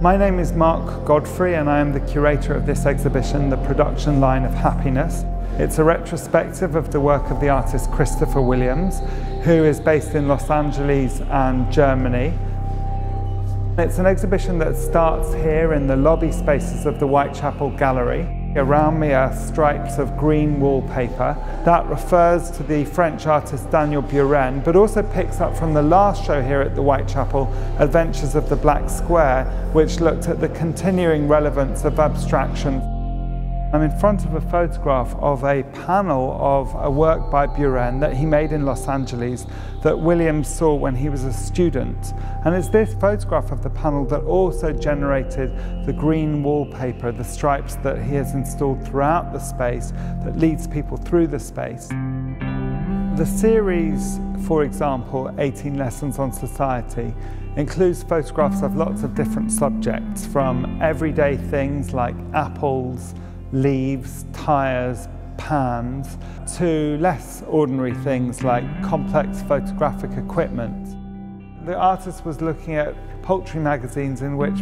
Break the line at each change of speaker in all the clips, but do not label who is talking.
My name is Mark Godfrey and I am the curator of this exhibition, The Production Line of Happiness. It's a retrospective of the work of the artist Christopher Williams, who is based in Los Angeles and Germany. It's an exhibition that starts here in the lobby spaces of the Whitechapel gallery. Around me are stripes of green wallpaper. That refers to the French artist Daniel Buren, but also picks up from the last show here at the Whitechapel, Adventures of the Black Square, which looked at the continuing relevance of abstraction. I'm in front of a photograph of a panel of a work by Buren that he made in Los Angeles that Williams saw when he was a student. And it's this photograph of the panel that also generated the green wallpaper, the stripes that he has installed throughout the space that leads people through the space. The series, for example, 18 Lessons on Society, includes photographs of lots of different subjects, from everyday things like apples, leaves, tires, pans, to less ordinary things like complex photographic equipment. The artist was looking at poultry magazines in which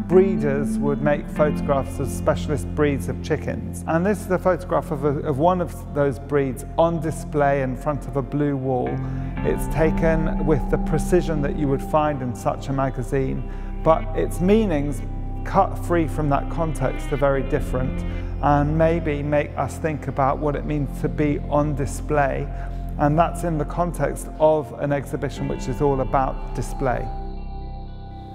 breeders would make photographs of specialist breeds of chickens. And this is a photograph of one of those breeds on display in front of a blue wall. It's taken with the precision that you would find in such a magazine, but its meanings, cut free from that context, are very different and maybe make us think about what it means to be on display, and that's in the context of an exhibition which is all about display.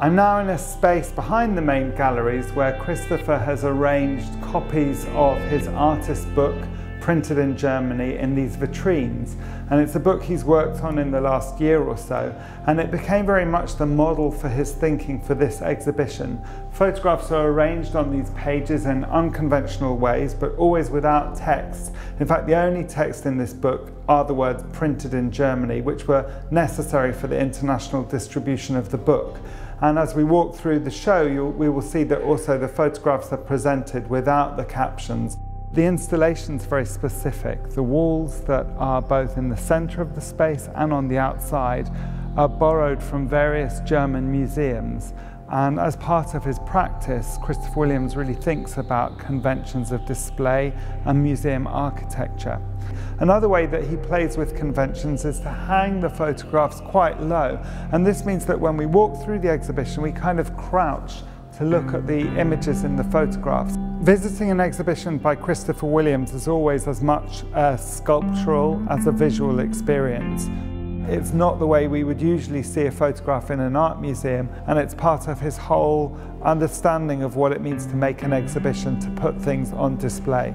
I'm now in a space behind the main galleries where Christopher has arranged copies of his artist book printed in Germany in these vitrines, and it's a book he's worked on in the last year or so, and it became very much the model for his thinking for this exhibition. Photographs are arranged on these pages in unconventional ways, but always without text. In fact, the only text in this book are the words "printed in Germany," which were necessary for the international distribution of the book. And as we walk through the show, we will see that also the photographs are presented without the captions. The installation's very specific. The walls that are both in the center of the space and on the outside are borrowed from various German museums. And as part of his practice, Christopher Williams really thinks about conventions of display and museum architecture. Another way that he plays with conventions is to hang the photographs quite low. And this means that when we walk through the exhibition, we kind of crouch to look at the images in the photographs. Visiting an exhibition by Christopher Williams is always as much a sculptural as a visual experience. It's not the way we would usually see a photograph in an art museum, and it's part of his whole understanding of what it means to make an exhibition, to put things on display.